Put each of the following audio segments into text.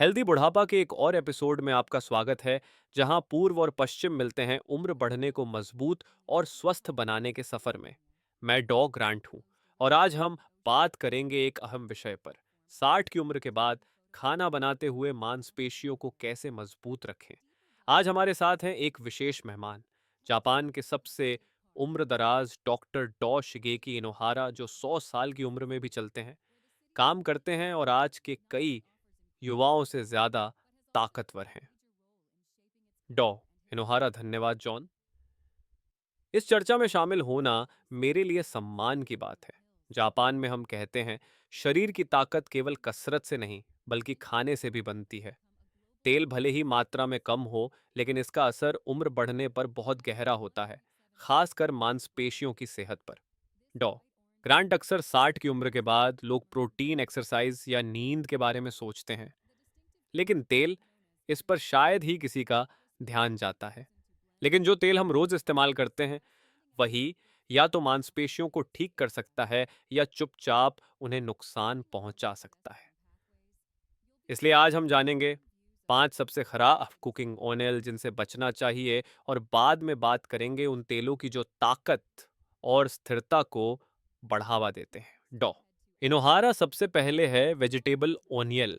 Healthy बुढ़ापा के एक और एपिसोड में आपका स्वागत है, जहां पूर्व और पश्चिम मिलते हैं उम्र बढ़ने को मजबूत और स्वस्थ बनाने के सफर में। मैं डॉग ग्रांट हूं और आज हम बात करेंगे एक अहम विषय पर। 60 की उम्र के बाद खाना बनाते हुए मांसपेशियों को कैसे मजबूत रखें। आज हमारे साथ हैं एक विशेष मेहमान, जापान के सबसे उम्रदराज डॉक्टर डॉ शिगेकी इनोहारा, जो 100 साल की उम्र में भी चलते हैं, काम करते हैं और आज के कई युवाओं से ज्यादा ताकतवर हैं। डॉ इनोहारा, धन्यवाद जॉन। इस चर्चा में शामिल होना मेरे लिए सम्मान की बात है। जापान में हम कहते हैं, शरीर की ताकत केवल कसरत से नहीं बल्कि खाने से भी बनती है। तेल भले ही मात्रा में कम हो, लेकिन इसका असर उम्र बढ़ने पर बहुत गहरा होता है, खासकर मांसपेशियों की सेहत पर। डॉ ग्रांट, अक्सर 60 की उम्र के बाद लोग प्रोटीन, एक्सरसाइज या नींद के बारे में सोचते हैं, लेकिन तेल, इस पर शायद ही किसी का ध्यान जाता है। लेकिन जो तेल हम रोज इस्तेमाल करते हैं, वही या तो मांसपेशियों को ठीक कर सकता है या चुपचाप उन्हें नुकसान पहुंचा सकता है। इसलिए आज हम जानेंगे 5 सबसे खराब कुकिंग ऑयल जिनसे बचना चाहिए, और बाद में बात करेंगे उन तेलों की जो ताकत और स्थिरता को बढ़ावा देते हैं। डॉ इनोहारा, सबसे पहले है वेजिटेबल ओनियल।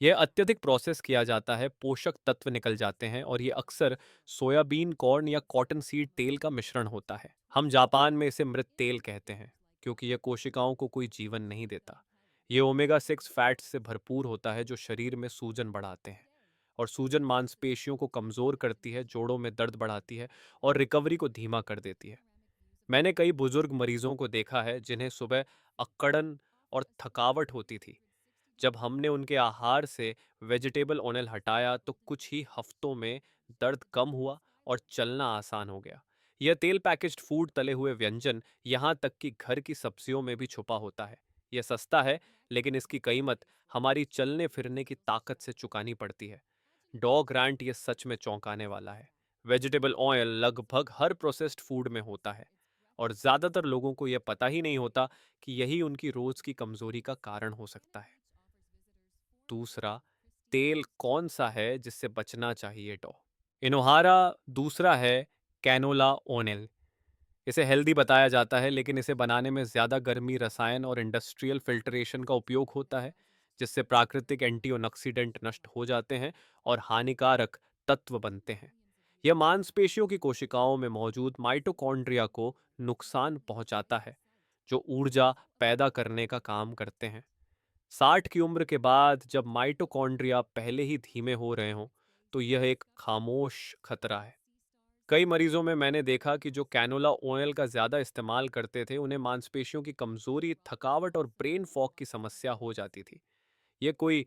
यह अत्यधिक प्रोसेस किया जाता है, पोषक तत्व निकल जाते हैं और ये अक्सर सोयाबीन, कॉर्न या कॉटन सीड तेल का मिश्रण होता है। हम जापान में इसे मृत तेल कहते हैं, क्योंकि यह कोशिकाओं को कोई जीवन नहीं देता। ये ओमेगा 6 फैट्स से भरपूर होता है, जो शरीर में सूजन बढ़ाते हैं, और सूजन मांसपेशियों को कमजोर करती है, जोड़ों में दर्द बढ़ाती है और रिकवरी को धीमा कर देती है। मैंने कई बुजुर्ग मरीजों को देखा है जिन्हें सुबह अक्कड़न और थकावट होती थी। जब हमने उनके आहार से वेजिटेबल ऑयल हटाया तो कुछ ही हफ्तों में दर्द कम हुआ और चलना आसान हो गया। यह तेल पैकेज्ड फूड, तले हुए व्यंजन, यहाँ तक कि घर की सब्जियों में भी छुपा होता है। यह सस्ता है, लेकिन इसकी कीमत हमारी चलने फिरने की ताकत से चुकानी पड़ती है। डॉ ग्रांट, ये सच में चौंकाने वाला है। वेजिटेबल ऑयल लगभग हर प्रोसेस्ड फूड में होता है, और ज्यादातर लोगों को यह पता ही नहीं होता कि यही उनकी रोज की कमजोरी का कारण हो सकता है। दूसरा, तेल कौन सा है जिससे बचना चाहिए? डॉ इनोहारा, दूसरा है कैनोला ओनेल। इसे हेल्दी बताया जाता है, लेकिन इसे बनाने में ज्यादा गर्मी, रसायन और इंडस्ट्रियल फिल्ट्रेशन का उपयोग होता है, जिससे प्राकृतिक एंटीऑक्सीडेंट नष्ट हो जाते हैं और हानिकारक तत्व बनते हैं। यह मांसपेशियों की कोशिकाओं में मौजूद माइटोकॉन्ड्रिया को नुकसान पहुंचाता है, जो ऊर्जा पैदा करने का काम करते हैं। 60 की उम्र के बाद जब माइटोकॉन्ड्रिया पहले ही धीमे हो रहे हों, तो यह एक खामोश खतरा है। कई मरीजों में मैंने देखा कि जो कैनोला ऑयल का ज्यादा इस्तेमाल करते थे, उन्हें मांसपेशियों की कमजोरी, थकावट और ब्रेन फॉग की समस्या हो जाती थी। यह कोई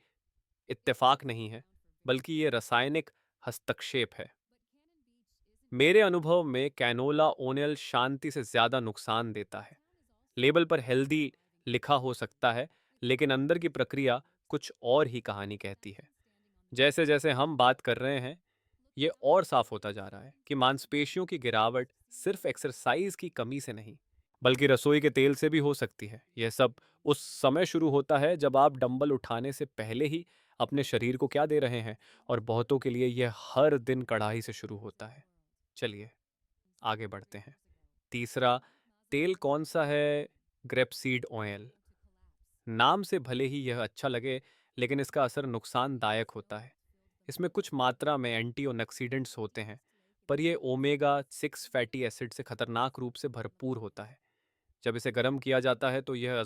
इत्तेफाक नहीं है, बल्कि ये रासायनिक हस्तक्षेप है। मेरे अनुभव में कैनोला ऑयल शांति से ज्यादा नुकसान देता है। लेबल पर हेल्दी लिखा हो सकता है, लेकिन अंदर की प्रक्रिया कुछ और ही कहानी कहती है। जैसे जैसे हम बात कर रहे हैं, ये और साफ होता जा रहा है कि मांसपेशियों की गिरावट सिर्फ एक्सरसाइज की कमी से नहीं, बल्कि रसोई के तेल से भी हो सकती है। यह सब उस समय शुरू होता है जब आप डंबल उठाने से पहले ही अपने शरीर को क्या दे रहे हैं, और बहुतों के लिए यह हर दिन कढ़ाई से शुरू होता है। चलिए आगे बढ़ते हैं। तीसरा, तेल कौन सा है? Grapeseed oil. नाम से भले ही यह अच्छा लगे, लेकिन इसका असर नुकसानदायक होता है। इसमें कुछ मात्रा में एंटीऑक्सीडेंट्स होते हैं, पर यह ओमेगा 6 फैटी एसिड से खतरनाक रूप से भरपूर होता है। जब इसे गर्म किया जाता है तो यह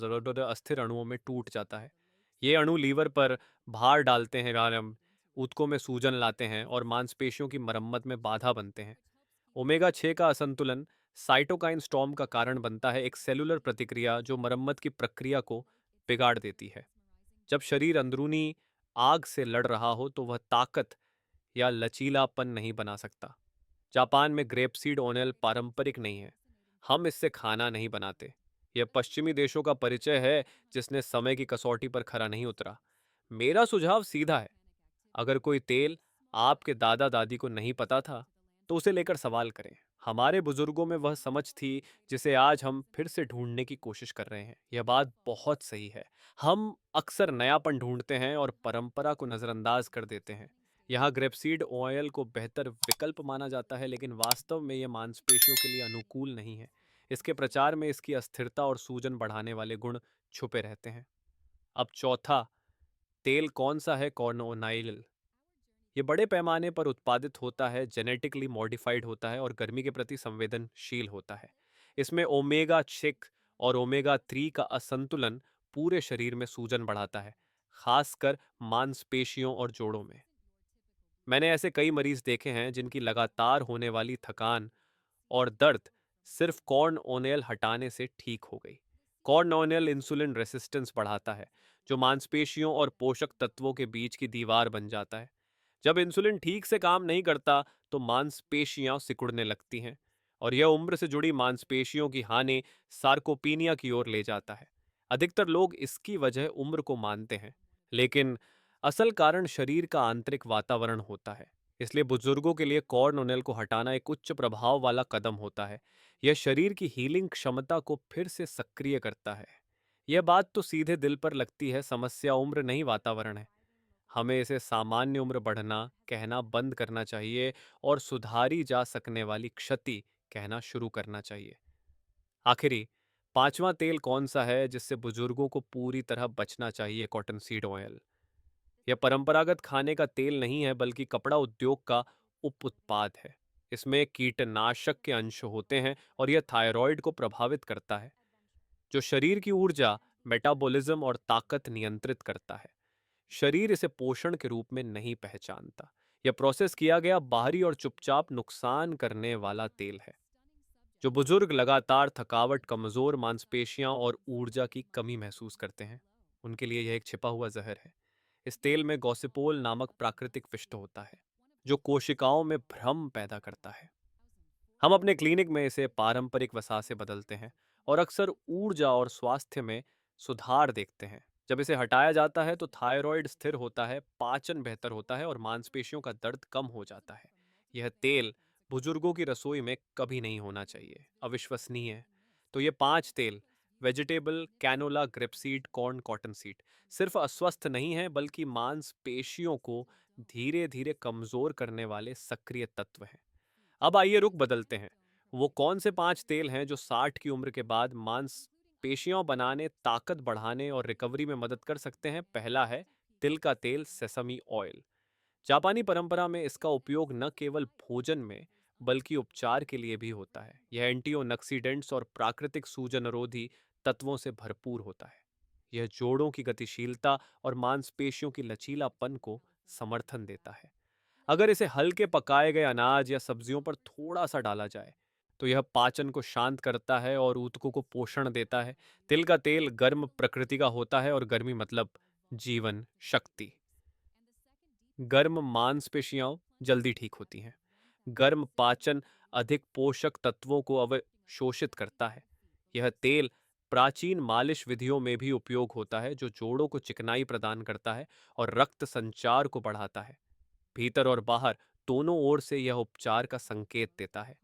अस्थिर अणुओं में टूट जाता है। ये अणु लीवर पर भार डालते हैं, ऊतकों में सूजन लाते हैं और मांसपेशियों की मरम्मत में बाधा बनते हैं। ओमेगा 6 का असंतुलन साइटोकाइन स्टॉर्म का कारण बनता है, एक सेलुलर प्रतिक्रिया जो मरम्मत की प्रक्रिया को बिगाड़ देती है। जब शरीर अंदरूनी आग से लड़ रहा हो तो वह ताकत या लचीलापन नहीं बना सकता। जापान में ग्रेपसीड ऑयल पारंपरिक नहीं है। हम इससे खाना नहीं बनाते। यह पश्चिमी देशों का परिचय है, जिसने समय की कसौटी पर खरा नहीं उतरा। मेरा सुझाव सीधा है, अगर कोई तेल आपके दादा दादी को नहीं पता था, तो उसे लेकर सवाल करें। हमारे बुजुर्गों में वह समझ थी जिसे आज हम फिर से ढूंढने की कोशिश कर रहे हैं। यह बात बहुत सही है। हम अक्सर नयापन ढूंढते हैं और परंपरा को नज़रअंदाज कर देते हैं। यहाँ ग्रेपसीड ऑयल को बेहतर विकल्प माना जाता है, लेकिन वास्तव में यह मांसपेशियों के लिए अनुकूल नहीं है। इसके प्रचार में इसकी अस्थिरता और सूजन बढ़ाने वाले गुण छुपे रहते हैं। अब चौथा तेल कौन सा है? कॉर्नोनाइल। ये बड़े पैमाने पर उत्पादित होता है, जेनेटिकली मॉडिफाइड होता है और गर्मी के प्रति संवेदनशील होता है। इसमें ओमेगा 6 और ओमेगा 3 का असंतुलन पूरे शरीर में सूजन बढ़ाता है, खासकर मांसपेशियों और जोड़ों में। मैंने ऐसे कई मरीज देखे हैं जिनकी लगातार होने वाली थकान और दर्द सिर्फ कॉर्न ओनेल हटाने से ठीक हो गई। कॉर्न ओनेल इंसुलिन रेसिस्टेंस बढ़ाता है, जो मांसपेशियों और पोषक तत्वों के बीच की दीवार बन जाता है। जब इंसुलिन ठीक से काम नहीं करता तो मांसपेशियां सिकुड़ने लगती हैं, और यह उम्र से जुड़ी मांसपेशियों की हानि सार्कोपीनिया की ओर ले जाता है। अधिकतर लोग इसकी वजह उम्र को मानते हैं, लेकिन असल कारण शरीर का आंतरिक वातावरण होता है। इसलिए बुजुर्गों के लिए कॉर्न ओनेल को हटाना एक उच्च प्रभाव वाला कदम होता है। यह शरीर की हीलिंग क्षमता को फिर से सक्रिय करता है। यह बात तो सीधे दिल पर लगती है। समस्या उम्र नहीं, वातावरण है। हमें इसे सामान्य उम्र बढ़ना कहना बंद करना चाहिए और सुधारी जा सकने वाली क्षति कहना शुरू करना चाहिए। आखिरी पांचवा तेल कौन सा है जिससे बुजुर्गों को पूरी तरह बचना चाहिए? Cotton seed oil. यह परंपरागत खाने का तेल नहीं है, बल्कि कपड़ा उद्योग का उप उत्पाद है। इसमें कीटनाशक के अंश होते हैं और यह थायराइड को प्रभावित करता है, जो शरीर की ऊर्जा, मेटाबॉलिज्म और ताकत नियंत्रित करता है। शरीर इसे पोषण के रूप में नहीं पहचानता। यह प्रोसेस किया गया बाहरी और चुपचाप नुकसान करने वाला तेल है। जो बुजुर्ग लगातार थकावट, कमजोर मांसपेशियां और ऊर्जा की कमी महसूस करते हैं, उनके लिए यह एक छिपा हुआ जहर है। इस तेल में गॉसिपोल नामक प्राकृतिक पिष्ट होता है, जो कोशिकाओं में भ्रम पैदा करता है। हम अपने क्लिनिक में इसे पारंपरिक वसा से बदलते हैं और अक्सर ऊर्जा और स्वास्थ्य में सुधार देखते हैं। जब इसे हटाया जाता है तो थायराइड स्थिर होता है, पाचन बेहतर होता है और मांसपेशियों का दर्द कम हो जाता है। यह तेल बुजुर्गों की रसोई में कभी नहीं होना चाहिए। अविश्वसनीय है। तो ये 5 तेल, vegetable, canola, grapeseed, corn, cotton seed, सिर्फ अस्वस्थ नहीं है, बल्कि मांसपेशियों को धीरे धीरे कमजोर करने वाले सक्रिय तत्व हैं। अब आइए रुख बदलते हैं। वो कौन से 5 तेल हैं जो 60 की उम्र के बाद मांस पेशियां बनाने, ताकत बढ़ाने और रिकवरी में मदद कर सकते हैं? पहला है तिल का तेल, सेसमी ऑयल। जापानी परंपरा में इसका उपयोग न केवल भोजन में बल्कि उपचार के लिए भी होता है। यह एंटीओक्सीडेंट्स और प्राकृतिक सूजनरोधी तत्वों से भरपूर होता है। यह जोड़ों की गतिशीलता और मांसपेशियों की लचीलापन को समर्थन देता है। अगर इसे हल्के पकाए गए अनाज या सब्जियों पर थोड़ा सा डाला जाए तो यह पाचन को शांत करता है और ऊतकों को पोषण देता है। तिल का तेल गर्म प्रकृति का होता है, और गर्मी मतलब जीवन शक्ति। गर्म मांसपेशियां जल्दी ठीक होती हैं। गर्म पाचन अधिक पोषक तत्वों को अवशोषित करता है। यह तेल प्राचीन मालिश विधियों में भी उपयोग होता है, जो जोड़ों को चिकनाई प्रदान करता है और रक्त संचार को बढ़ाता है। भीतर और बाहर दोनों ओर से यह उपचार का संकेत देता है।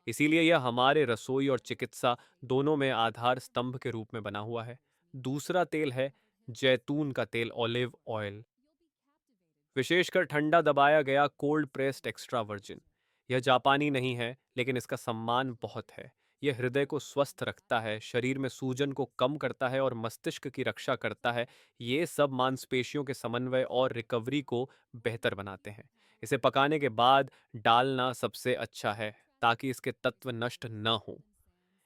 इसीलिए यह हमारे रसोई और चिकित्सा दोनों में आधार स्तंभ के रूप में बना हुआ है। दूसरा तेल है जैतून का तेल, ऑलिव ऑयल। विशेषकर ठंडा दबाया गया कोल्ड प्रेस्ड एक्स्ट्रा वर्जिन। यह जापानी नहीं है, लेकिन इसका सम्मान बहुत है। यह हृदय को स्वस्थ रखता है, शरीर में सूजन को कम करता है और मस्तिष्क की रक्षा करता है। ये सब मांसपेशियों के समन्वय और रिकवरी को बेहतर बनाते हैं। इसे पकाने के बाद डालना सबसे अच्छा है, ताकि इसके तत्व नष्ट न हों।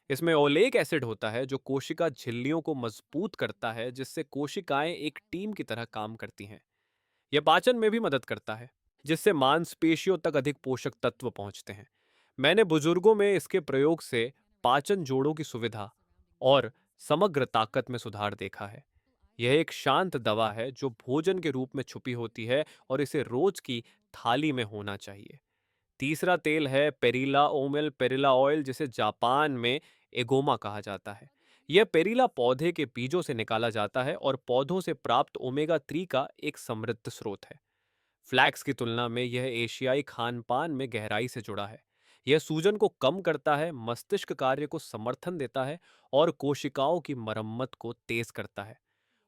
इसमें ओलेक एसिड होता है, जो कोशिका झिल्लियों को मजबूत करता है, जिससे कोशिकाएं एक टीम की तरह काम करती हैं। यह पाचन में भी मदद करता है, जिससे मांसपेशियों तक अधिक पोषक तत्व पहुंचते हैं। मैंने बुजुर्गों में इसके प्रयोग से पाचन, जोड़ों की सुविधा और समग्र ताकत में सुधार देखा है। यह एक शांत दवा है जो भोजन के रूप में छुपी होती है, और इसे रोज की थाली में होना चाहिए। तीसरा तेल है पेरिला ओमेल पेरिला ऑयल, जिसे जापान में एगोमा कहा जाता है। यह पेरिला पौधे के बीजों से निकाला जाता है और पौधों से प्राप्त ओमेगा 3 का एक समृद्ध स्रोत है। फ्लैक्स की तुलना में यह एशियाई खान पान में गहराई से जुड़ा है। यह सूजन को कम करता है, मस्तिष्क कार्य को समर्थन देता है और कोशिकाओं की मरम्मत को तेज करता है।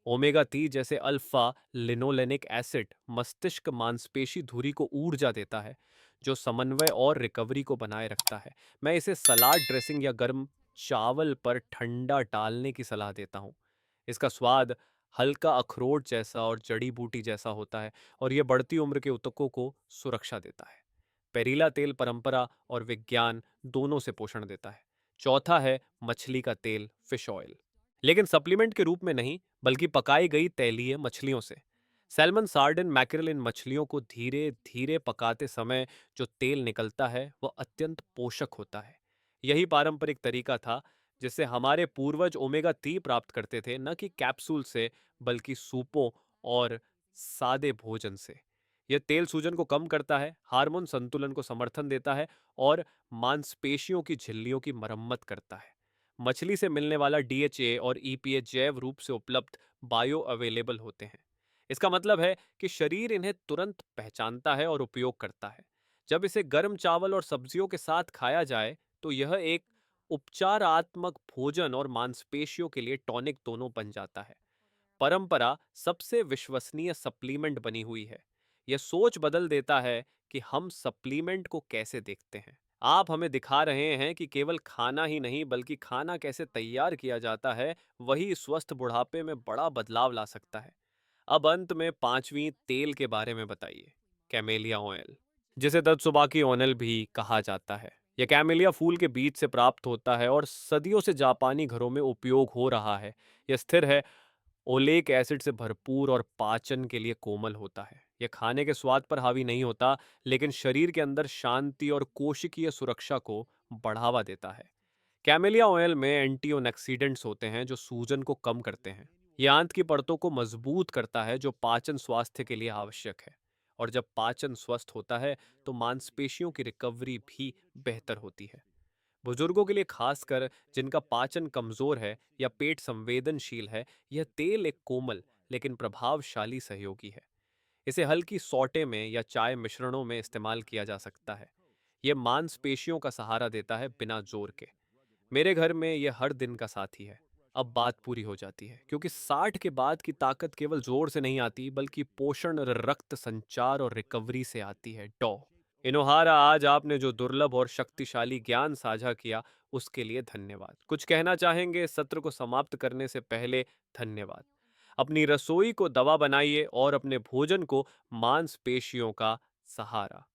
ओमेगा 3 जैसे अल्फा लिनोलेनिक एसिड मस्तिष्क मांसपेशी धुरी को ऊर्जा देता है, जो समन्वय और रिकवरी को बनाए रखता है। मैं इसे सलाद ड्रेसिंग या गर्म चावल पर ठंडा डालने की सलाह देता हूँ। इसका स्वाद हल्का अखरोट जैसा और जड़ी बूटी जैसा होता है और यह बढ़ती उम्र के ऊतकों को सुरक्षा देता है। पेरीला तेल परंपरा और विज्ञान दोनों से पोषण देता है। चौथा है मछली का तेल, फिश ऑयल, लेकिन सप्लीमेंट के रूप में नहीं, बल्कि पकाई गई तैलीय मछलियों से। सैल्मन, सार्डिन, मैकेरल इन मछलियों को धीरे धीरे पकाते समय जो तेल निकलता है वह अत्यंत पोषक होता है। यही पारंपरिक तरीका था जिससे हमारे पूर्वज ओमेगा 3 प्राप्त करते थे, न कि कैप्सूल से, बल्कि सूपों और सादे भोजन से। यह तेल सूजन को कम करता है, हार्मोन संतुलन को समर्थन देता है और मांसपेशियों की झिल्लियों की मरम्मत करता है। मछली से मिलने वाला डीएचए और ईपीए जैव रूप से उपलब्ध बायो अवेलेबल होते हैं। इसका मतलब है कि शरीर इन्हें तुरंत पहचानता है और उपयोग करता है। जब इसे गर्म चावल और सब्जियों के साथ खाया जाए तो यह एक उपचारात्मक भोजन और मांसपेशियों के लिए टॉनिक दोनों बन जाता है। परंपरा सबसे विश्वसनीय सप्लीमेंट बनी हुई है। यह सोच बदल देता है कि हम सप्लीमेंट को कैसे देखते हैं। आप हमें दिखा रहे हैं कि केवल खाना ही नहीं, बल्कि खाना कैसे तैयार किया जाता है, वही स्वस्थ बुढ़ापे में बड़ा बदलाव ला सकता है। अब अंत में पांचवी तेल के बारे में बताइए, कैमेलिया ऑयल, जिसे दत्सुबाकी ओनल भी कहा जाता है। यह कैमेलिया फूल के बीज से प्राप्त होता है और सदियों से जापानी घरों में उपयोग हो रहा है। यह स्थिर है, ओलेक एसिड से भरपूर और पाचन के लिए कोमल होता है। यह खाने के स्वाद पर हावी नहीं होता, लेकिन शरीर के अंदर शांति और कोशिकीय सुरक्षा को बढ़ावा देता है। कैमेलिया ऑयल में एंटीओक्सीडेंट्स होते हैं जो सूजन को कम करते हैं। यह आंत की परतों को मजबूत करता है, जो पाचन स्वास्थ्य के लिए आवश्यक है। और जब पाचन स्वस्थ होता है तो मांसपेशियों की रिकवरी भी बेहतर होती है। बुजुर्गों के लिए, खासकर जिनका पाचन कमजोर है या पेट संवेदनशील है, यह तेल एक कोमल लेकिन प्रभावशाली सहयोगी है। इसे हल्की सौटे में या चाय मिश्रणों में इस्तेमाल किया जा सकता है। यह मांसपेशियों का सहारा देता है बिना जोर के। मेरे घर में यह हर दिन का साथी है। अब बात पूरी हो जाती है, क्योंकि 60 के बाद की ताकत केवल जोर से नहीं आती, बल्कि पोषण, रक्त संचार और रिकवरी से आती है। इनोहारा, आज आपने जो दुर्लभ और शक्तिशाली ज्ञान साझा किया, उसके लिए धन्यवाद। कुछ कहना चाहेंगे सत्र को समाप्त करने से पहले? धन्यवाद। अपनी रसोई को दवा बनाइए और अपने भोजन को मांसपेशियों का सहारा।